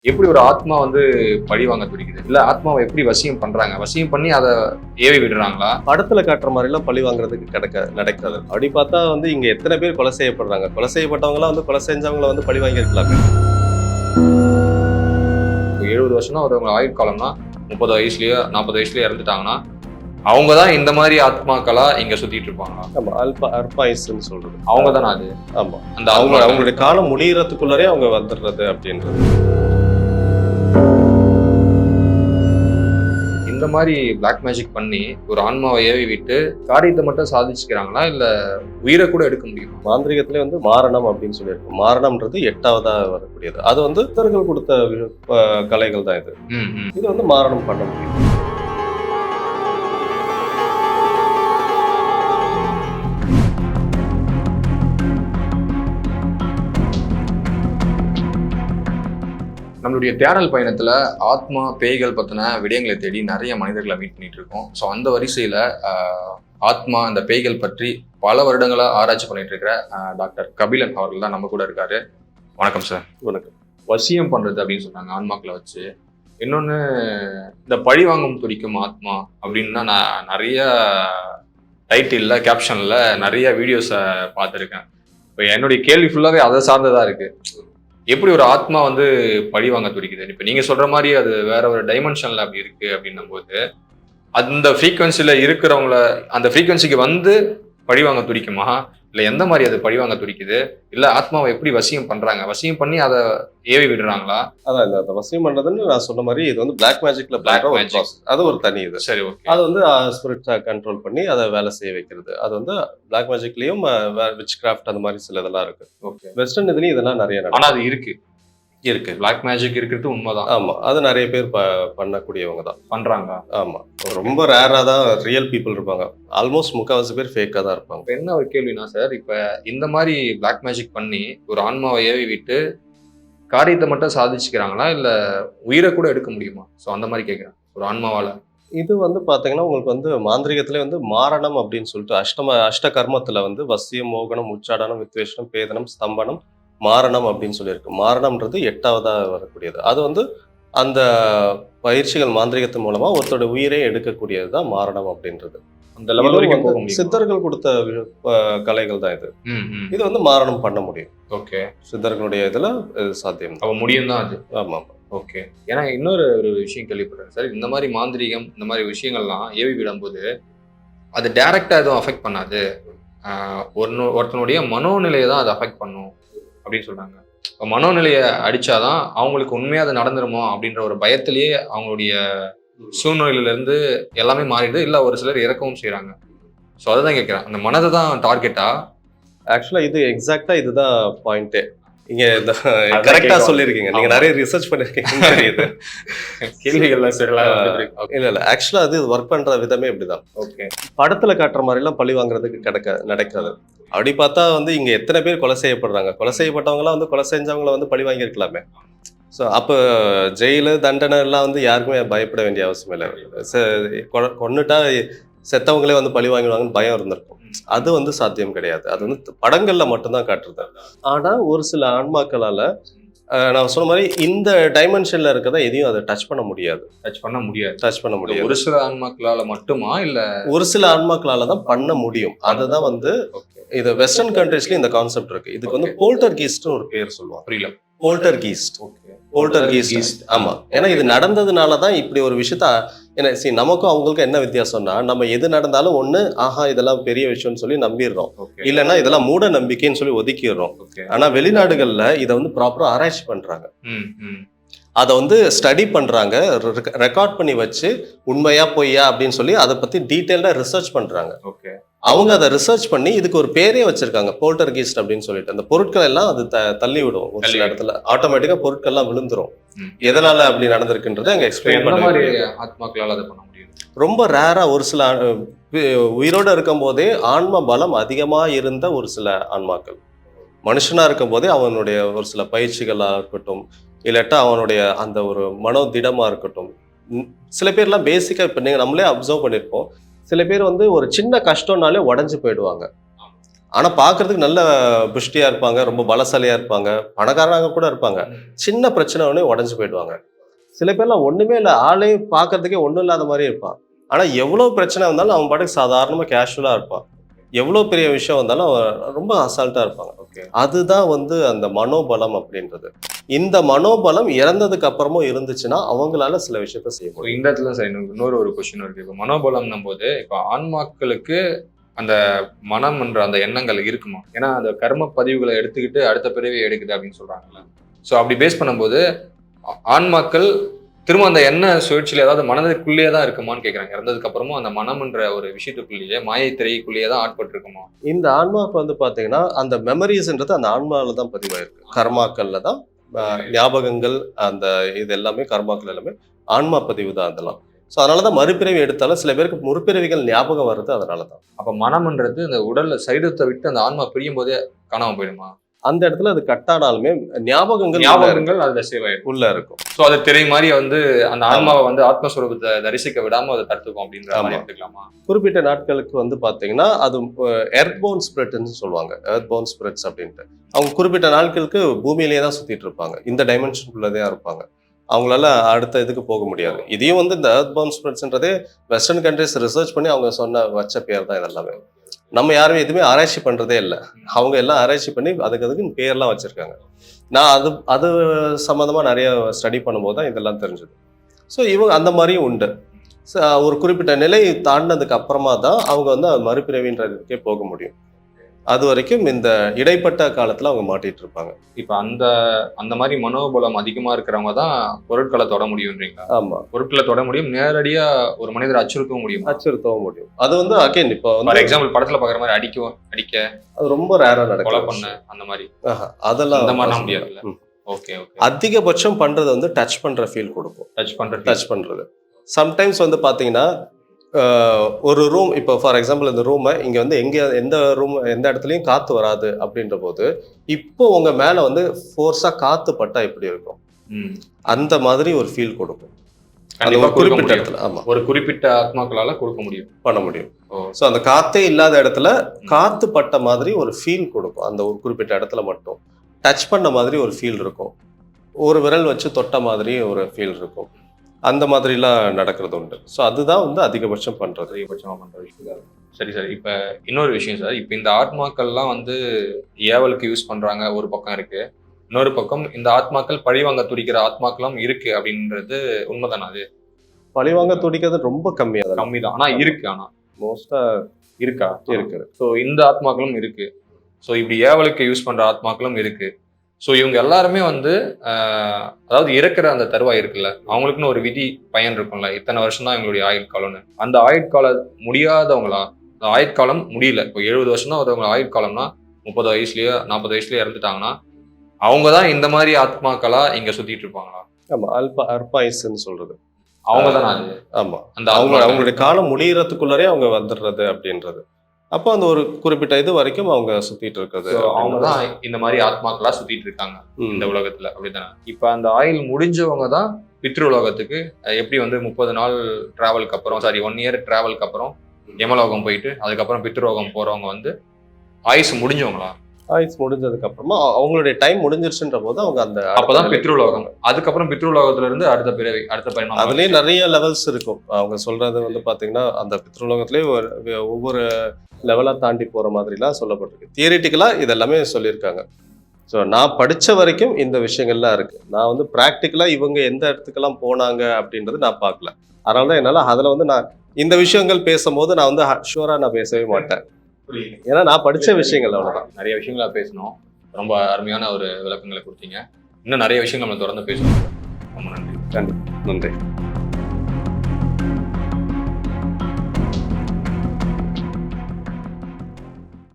எப்படி ஒரு ஆத்மா வந்து பழி வாங்க துடிக்குது? இல்ல ஆத்மாவை எப்படி வசியம் பண்றாங்க? வசியம் பண்ணி அத ஏவி விடுறாங்களா? படத்துல காட்டுற மாதிரிலாம் பழி வாங்குறதுக்கு நடக்காது. அப்படி பார்த்தா இங்க எத்தனை பேர் கொலை செய்யப்படுறாங்க. கொலை செய்யப்பட்டவங்கலாம் கொலை செஞ்சவங்கள பழி வாங்கியிருக்கலாமே. 70 வருஷம்னா ஒருவங்க ஆயுட்காலம்னா 30 வயசுலயோ 40 வயசுலயோ இறந்துட்டாங்கன்னா அவங்க தான் இந்த மாதிரி ஆத்மாக்களா இங்க சுத்திட்டு இருப்பாங்க. ஆமா, அல்பாயுஸ்ன்னு சொல்றது அவங்க தானே அது. ஆமா, அந்த அவங்களுடைய காலம் முடியறதுக்குள்ளரே அவங்க வந்துடுறது அப்படின்றது. இந்த மாதிரி பிளாக் மேஜிக் பண்ணி ஒரு ஆன்மாவை ஏவி விட்டு காரியத்தை மட்டும் சாதிச்சுக்கிறாங்களா இல்ல உயிரை கூட எடுக்க முடியுமா? மாந்திரிகத்திலே மாரணம் அப்படின்னு சொல்லியிருக்கு. மாரணம்ன்றது 8வதா வரக்கூடியது. அது சித்தர்கள் கொடுத்த கலைகள் தான் இது. இது மாரணம் பண்ண முடியும். நம்மளுடைய தேடல் பயணத்துல ஆத்மா பேய்கள் பத்தின விடயங்களை தேடி நிறைய மனிதர்களை மீட் பண்ணிட்டு இருக்கோம். ஸோ அந்த வரிசையில ஆத்மா அந்த பேய்கள் பற்றி பல வருடங்களா ஆராய்ச்சி பண்ணிட்டு இருக்கிற டாக்டர் கபிலன் அவர்கள் தான் நம்ம கூட இருக்காரு. வணக்கம் சார். வணக்கம். வசியம் பண்றது அப்படின்னு சொன்னாங்க ஆன்மாக்களை வச்சு. இன்னொன்னு இந்த பழி வாங்கும் துடிக்கும் ஆத்மா அப்படின்னா நான் நிறைய டைட்டில்ல கேப்ஷன்ல நிறைய வீடியோஸை பார்த்துருக்கேன். இப்போ என்னுடைய கேள்வி ஃபுல்லாவே அதை சார்ந்ததா இருக்கு. எப்படி ஒரு ஆத்மா வந்து பழி வாங்க துடிக்குது? இப்ப நீங்க சொல்ற மாதிரி அது வேற ஒரு டைமென்ஷன்ல அப்படி இருக்கு அப்படின்னும் போது அந்த ஃப்ரீக்வன்சில இருக்கிறவங்கள அந்த ஃப்ரீக்வன்சிக்கு வந்து பழி வாங்க துடிக்குமா? இல்ல எந்த மாதிரி அது பழி வாங்க துடிக்குது? இல்ல ஆத்மாவை எப்படி வசியம் பண்றாங்க? வசியம் பண்ணி அதை ஏவி விடுறாங்களா? அதான் இந்த வசியம் பண்றதுன்னு நான் சொன்ன மாதிரி இது பிளாக் மேஜிக்ல பிளாக் மேஜிக். அது ஒரு தனி இது. சரி, ஓகே. அது ஸ்பிரிட்ஸை கண்ட்ரோல் பண்ணி அதை வேலை செய்ய வைக்கிறது. அது பிளாக் மேஜிக்லயும் விச் கிராஃப்ட் அந்த மாதிரி சில இதெல்லாம் இருக்கு. ஓகே. வெஸ்டர்ன் இதுலயும் இதெல்லாம் நிறைய ஆனா அது இருக்கு. பிளாக் மேஜிக் இருக்கிறது உண்மைதான். ஆமா, அது நிறைய பேர் பண்ணக்கூடியவங்க தான் பண்றாங்க. ஆமா, ரொம்ப ரேரா தான் ரியல் பீப்புள் இருப்பாங்க. ஆல்மோஸ்ட் முக்கால்வாசி பேர் ஃபேக்கா தான் இருப்பாங்க. இப்ப என்ன ஒரு கேள்வினா சார், இப்ப இந்த மாதிரி பிளாக் மேஜிக் பண்ணி ஒரு ஆன்மாவை ஏவி விட்டு காரியத்தை மட்டும் சாதிச்சுக்கிறாங்களா இல்ல உயிரை கூட எடுக்க முடியுமா? ஸோ அந்த மாதிரி கேட்கிறேன் ஒரு ஆன்மாவால. இது பாத்தீங்கன்னா உங்களுக்கு மாந்திரிகத்திலே மாரணம் அப்படின்னு சொல்லிட்டு அஷ்ட கர்மத்துல வசியம், மோகனம், உச்சாடனம், வித்வேஷனம், பேதனம், ஸ்தம்பனம், மாரணம் அப்படின்னு சொல்லியிருக்கு. மாரணம்ன்றது 8வதா வரக்கூடியது. அது அந்த பயிற்சிகள் மாந்திரிகத்தின் மூலமா ஒருத்தோட உயிரை எடுக்கக்கூடியது தான் மாரணம் அப்படின்றது. அந்த லெவல் வரைக்கும் போக முடியும். சித்தர்கள் கொடுத்த கலைகள் தான் இது. இது மாரணம் பண்ண முடியும். ஓகே. சித்தர்களுடைய இதுல சாத்தியம். அவ முடியும் தான் அது. ஆமா. ஓகே. ஏன்னா இன்னொரு ஒரு விஷயம் கேள்விப்படுறேன் சார். இந்த மாதிரி மாந்திரிகம் இந்த மாதிரி விஷயங்கள்லாம் ஏவி விடும்போது அது டைரக்டா எதுவும் அஃபெக்ட் பண்ணாது. ஒருத்தனுடைய மனோநிலையை தான் அது அஃபெக்ட் பண்ணும் அப்படின்னு சொல்றாங்க. மனோநிலையை அடிச்சாதான் அவங்களுக்கு உண்மையா அது நடந்துருமோ அப்படின்ற ஒரு பயத்திலேயே அவங்களுடைய சூழ்நிலையில இருந்து எல்லாமே மாறிடுது. இல்ல ஒரு சிலர் இறக்கவும் செய்யறாங்க. ஸோ அதான் கேட்கிறேன், அந்த மனதை தான் டார்கெட்டா? ஆக்சுவலா இது எக்ஸாக்டா இதுதான் பாயிண்டே. இங்க கரெக்டா சொல்லிருக்கீங்க. நீங்க நிறைய ரிசர்ச் பண்ணிருக்கீங்க. கேள்விகள்லாம் சரிலாம் இல்ல ஆக்சுவலா அது ஒர்க் பண்ற விதமே இப்படிதான். ஓகே. படத்துல காட்டுற மாதிரி எல்லாம் பழி வாங்குறதுக்கு நடக்காது. அப்படி பார்த்தா இங்க எத்தனை பேர் கொலை செய்யப்படுறாங்க. கொலை செய்யப்பட்டவங்கலாம் கொலை செஞ்சவங்கள பழி வாங்கியிருக்கலாமே. ஸோ அப்போ ஜெயிலு தண்டனை எல்லாம் யாருக்குமே பயப்பட வேண்டிய அவசியம் இல்லை. கொன்னுட்டா செத்தவங்களே பழி வாங்கிடுவாங்கன்னு பயம் இருந்திருக்கும். அது சாத்தியம் கிடையாது. அது படங்கள்ல மட்டும்தான் காட்டுறது. ஆனா ஒரு சில ஆன்மாக்களால நான் சொன்ன மாதிரி இந்த டைமென்ஷன்ல இருக்கதா எதையும் அதை டச் பண்ண முடியாது. டச் பண்ண முடியாது. ஒரு சில ஆன்மாக்களால மட்டுமா இல்ல ஒரு சில ஆன்மாக்களால தான் பண்ண முடியும். அதுதான் இது வெஸ்டர்ன் கண்ட்ரீஸ்ல இந்த கான்செப்ட் இருக்கு. இதுக்கு போல்டர்கீஸ்ட்னு ஒரு பேர் சொல்லுவாங்க. புரியல. போல்டர்கீஸ்ட். ஆமா, ஏன்னா இது நடந்ததுனாலதான் இப்படி ஒரு விஷயத்த நமக்கும் அவங்களுக்கும் என்ன வித்தியாசம்னா, நம்ம எது நடந்தாலும் ஒண்ணு ஆஹா இதெல்லாம் பெரிய விஷயம்னு சொல்லி நம்பிடுறோம், இல்லைன்னா இதெல்லாம் மூட நம்பிக்கைன்னு சொல்லி ஒதுக்கிடுறோம். ஆனா வெளிநாடுகள்ல இதை ப்ராப்பரா ஆராய்ச்சி பண்றாங்க. அதை ஸ்டடி பண்றாங்க, ரெக்கார்ட் பண்ணி வச்சு உண்மையா பொய்யா அப்படின்னு சொல்லி அதை பத்தி டீடைல்டா ரிசர்ச் பண்றாங்க. அவங்க அதை ரிசர்ச் பண்ணி இதுக்கு ஒரு பேரே வச்சிருக்காங்க, போல்டர்கீஸ்ட் அப்படின்னு சொல்லிட்டு. அந்த பொருட்கள் எல்லாம் அது தள்ளி விடும். ஒரு சில இடத்துல ஆட்டோமேட்டிக்கா பொருட்கள் எல்லாம் விழுந்துரும். எதனால அப்படி நடந்திருக்குன்றது அங்க எக்ஸ்பிளைன் பண்ண ஆத்மாக்களால அதை பண்ண முடியும். ரொம்ப ரேரா ஒரு சில உயிரோட இருக்கும் போதே ஆன்ம பலம் அதிகமா இருந்த ஒரு சில ஆன்மாக்கள், மனுஷனா இருக்கும் போதே அவனுடைய ஒரு சில பயிற்சிகளா இருக்கட்டும், இல்லாட்டா அவனுடைய அந்த ஒரு மனோதிடமா இருக்கட்டும். சில பேர்லாம் பேசிக்கா இப்ப நீங்க நம்மளே அப்சர்வ் பண்ணிருப்போம், சில பேர் ஒரு சின்ன கஷ்டம்னாலே உடஞ்சு போயிடுவாங்க. ஆனா பாக்குறதுக்கு நல்ல புஷ்டியா இருப்பாங்க, ரொம்ப பலசாலியா இருப்பாங்க, பணக்காரங்க கூட இருப்பாங்க. சின்ன பிரச்சனை உடனே உடஞ்சு போயிடுவாங்க. சில பேர்லாம் ஒண்ணுமே இல்லை, ஆளே பாக்குறதுக்கே ஒண்ணும் இல்லாத மாதிரி இருப்பான். ஆனா எவ்வளவு பிரச்சனை வந்தாலும் அவன் பாட்டுக்கு சாதாரணமா கேஷுவலா இருப்பான். எவ்வளவு பெரிய விஷயம் வந்தாலும் அவன் ரொம்ப அசால்ட்டா இருப்பாங்க. அதுதான் வந்து அந்த மனோபலம் அப்படின்றது. இந்த மனோபலம் இறந்ததுக்கு அப்புறமும் இருந்துச்சுன்னா அவங்களால சில விஷயத்த செய்ய முடியும். இந்த இடத்துல சார் இன்னொரு ஒரு கொஸ்டின் இருக்கு. இப்போ மனோபலம் போது இப்போ ஆன்மாக்களுக்கு அந்த மனம் என்ற அந்த எண்ணங்கள் இருக்குமா? ஏன்னா அந்த கர்ம பதிவுகளை எடுத்துக்கிட்டு அடுத்த பிறவி எடுக்குது அப்படின்னு சொல்றாங்கல்ல. ஸோ அப்படி பேஸ் பண்ணும்போது ஆன்மாக்கள் திரும்ப அந்த எண்ணெய் சுழற்சியில ஏதாவது மனதுக்குள்ளேயே தான் இருக்குமான்னு கேட்குறாங்க. இறந்ததுக்கு அப்புறமும் அந்த மனம்ன்ற ஒரு விஷயத்துக்குள்ளேயே மாயை திரைக்குள்ளேயே தான் ஆட்பட்டு இருக்குமா? இந்த ஆன்மாவுக்கு வந்து பாத்தீங்கன்னா அந்த மெமரிஸ்ன்றது அந்த ஆன்மாவில தான் பதிவாயிருக்கு. கர்மாக்கள்ல தான் ஞாபகங்கள், அந்த இது எல்லாமே கர்மாக்கள் எல்லாமே ஆன்மா பதிவு தான் அதெல்லாம். ஸோ அதனாலதான் மறுபிறவி எடுத்தாலும் சில பேருக்கு முற்பிறவிகள் ஞாபகம் வருது அதனாலதான். அப்ப மனம்ன்றது இந்த உடல்ல சரீரத்தை விட்டு அந்த ஆன்மா பிரியும் போதே காணாம போயிடுமா? அந்த இடத்துல அது கட்டானாலுமே ஞாபகங்கள் அதுல சேவ் ஆயிடும், உள்ள இருக்கும். ஸோ அது திரை மாதிரி வந்து அந்த ஆன்மாவை வந்து ஆத்மஸ்வரூபத்தை தரிசிக்க விடாம அதை தடுத்துக்கும் அப்படின்ற மாதிரி எடுத்துக்கலாமா? குறிப்பிட்ட நாட்களுக்கு வந்து பாத்தீங்கன்னா அது எர்த்போர்ன் ஸ்பிரிட்னு சொல்லுவாங்க. எர்த்போர்ன் ஸ்பிரிட்ஸ் அப்படின்ட்டு அவங்க குறிப்பிட்ட நாட்களுக்கு பூமியிலேயே தான் சுத்திட்டு இருப்பாங்க. இந்த டைமென்ஷனுக்குள்ளதே இருப்பாங்க. அவங்களால அடுத்த இதுக்கு போக முடியாது. இதையும் வந்து இந்த எர்த்போர்ன் ஸ்பிரிட்ஸ்ன்றதே வெஸ்டர்ன் கண்ட்ரிஸ் ரிசர்ச் பண்ணி அவங்க வச்ச பேர் தான் இதெல்லாமே. நம்ம யாருமே எதுவுமே ஆராய்ச்சி பண்றதே இல்லை. அவங்க எல்லாம் ஆராய்ச்சி பண்ணி அதுக்கு பேர்லாம் வச்சிருக்காங்க. நான் அது சம்மந்தமா நிறைய ஸ்டடி பண்ணும்போது தான் இதெல்லாம் தெரிஞ்சது. ஸோ இவங்க அந்த மாதிரியும் உண்டு. ஒரு குறிப்பிட்ட நிலை தாண்டினதுக்கு அப்புறமா தான் அவங்க வந்து மறுபிறவின்றதுக்கே போக முடியும். அது வரைக்கும் இந்த இடைப்பட்ட காலத்துல அவங்க மாட்டிட்டு இருப்பாங்க. இப்ப அந்த மாதிரி மனோபலம் அதிகமா இருக்கிறவங்க தான் பொருட்களை தொட முடியும்ன்றீங்களா? ஆமா, பொருட்களை தொட முடியும், நேரடியா ஒரு மனிதரை அச்சுறுத்தவும் முடியும். அது வந்து அகைன் இப்போ ஃபார் எக்ஸாம்பிள் படத்துல பாக்குற மாதிரி அடிக்க அது ரொம்ப ரேரா நடக்கும். கொலை பண்ண அந்த மாதிரி அதெல்லாம் அந்த மாதிரி முடியாதுல்ல. ஓகே. அதிகபட்சம் பண்றது வந்து டச் பண்ற ஃபீல் கொடுக்கும். டச் பண்றது சம்டைம்ஸ் வந்து பாத்தீங்கன்னா ஒரு ரூம், இப்போ ஃபார் எக்ஸாம்பிள் இந்த ரூமை இங்கே வந்து எந்த இடத்துலையும் காற்று வராது அப்படின்ற போது இப்போ உங்க மேலே வந்து ஃபோர்ஸாக காற்று பட்டா எப்படி இருக்கும், அந்த மாதிரி ஒரு ஃபீல் கொடுக்கும். குறிப்பிட்ட இடத்துல ஒரு குறிப்பிட்ட ஆத்மாக்களால கொடுக்க முடியும், பண்ண முடியும். ஸோ அந்த காற்றே இல்லாத இடத்துல காற்று பட்ட மாதிரி ஒரு ஃபீல் கொடுக்கும். அந்த ஒரு குறிப்பிட்ட இடத்துல மட்டும் டச் பண்ண மாதிரி ஒரு ஃபீல் இருக்கும். ஒரு விரல் வச்சு தொட்ட மாதிரி ஒரு ஃபீல் இருக்கும். அந்த மாதிரிலாம் நடக்கிறது உண்டு. ஸோ அதுதான் வந்து அதிகபட்சமாக பண்ற விஷயம். சரி சார், இப்போ இன்னொரு விஷயம் சார், இப்போ இந்த ஆத்மாக்கள்லாம் வந்து ஏவலுக்கு யூஸ் பண்றாங்க ஒரு பக்கம் இருக்கு, இன்னொரு பக்கம் இந்த ஆத்மாக்கள் பழிவாங்க துடிக்கிற ஆத்மாக்களும் இருக்கு அப்படின்றது உண்மைதானே? அது பழிவாங்க துடிக்கிறது ரொம்ப கம்மி தான், ஆனா இருக்கு, ஆனா மோஸ்டா இருக்கா இருக்கு. ஸோ இந்த ஆத்மாக்களும் இருக்கு. ஸோ இப்படி ஏவலுக்கு யூஸ் பண்ற ஆத்மாக்களும் இருக்கு. ஸோ இவங்க எல்லாருமே வந்து அதாவது இறக்குற அந்த தருவாய் இருக்குல்ல, அவங்களுக்குன்னு ஒரு விதி பயன் இருக்கும்ல, இத்தனை வருஷம் தான் இவங்களுடைய ஆயுட்காலம்னு. அந்த ஆயுட்காலம் முடியாதவங்களா, அந்த ஆயுட்காலம் முடியல, இப்போ 70 வருஷம் தான் ஒருத்தவங்க ஆயுட்காலம்னா 30 வயசுலயோ 40 வயசுலயோ இறந்துட்டாங்கன்னா அவங்க தான் இந்த மாதிரி ஆத்மாக்களா இங்க சுத்திட்டு இருப்பாங்களா? ஆமா, அல்பாயுஸ்ன்னு சொல்றது அவங்க தானே அது. ஆமா, அந்த அவங்களுடைய காலம் முடியறதுக்குள்ளரே அவங்க வந்துடுறது அப்படின்றது. அப்போ அந்த ஒரு குறிப்பிட்ட இது வரைக்கும் அவங்க சுத்திட்டு இருக்கிறது, அவங்க தான் இந்த மாதிரி ஆத்மாக்களா சுத்திட்டு இருக்காங்க இந்த உலகத்துல, அப்படித்தானே? இப்ப அந்த ஆயுள் முடிஞ்சவங்க தான் பித்ரு உலகத்துக்கு எப்படி வந்து 30 நாள் டிராவலுக்கு அப்புறம் 1 இயர் டிராவலுக்கு அப்புறம் யமலோகம் போயிட்டு அதுக்கப்புறம் பித்ருலோகம் போறவங்க வந்து ஆயுசு முடிஞ்சவங்களா? ஆயுசு முடிஞ்சதுக்கு அப்புறமா அவங்களுடைய டைம் முடிஞ்சிருச்சுன்ற போது அவங்க அந்த அப்பதான் பித்ருலோகம், அதுக்கப்புறம் பித்ருலோகத்துல இருந்து அடுத்த பயணம். அதுலயே நிறைய லெவல்ஸ் இருக்கும். அவங்க சொல்றது வந்து பாத்தீங்கன்னா அந்த பித்ருலோகத்திலேயே ஒவ்வொரு லெவலா தாண்டி போற மாதிரிலாம் சொல்லப்பட்டிருக்கு. தியரிட்டிக்கலா இதெல்லாமே சொல்லியிருக்காங்க. ஸோ நான் படிச்ச வரைக்கும் இந்த விஷயங்கள்லாம் இருக்கு. நான் வந்து ப்ராக்டிக்கலா இவங்க எந்த இடத்துக்கெல்லாம் போனாங்க அப்படின்றது நான் பார்க்கல. அதனாலதான் என்னால அதுல வந்து நான் இந்த விஷயங்கள் பேசும்போது நான் வந்து ஷூரா நான் பேசவே மாட்டேன். ஏன்னா நான் படிச்ச விஷயங்கள் அவ்வளவுதான். நிறைய விஷயங்களா பேசணும். ரொம்ப அருமையான ஒரு விளக்கங்களை கொடுத்தீங்க. இன்னும் நிறைய விஷயங்கள் நம்ம தொடர்ந்து பேசணும். ரொம்ப நன்றி. நன்றி.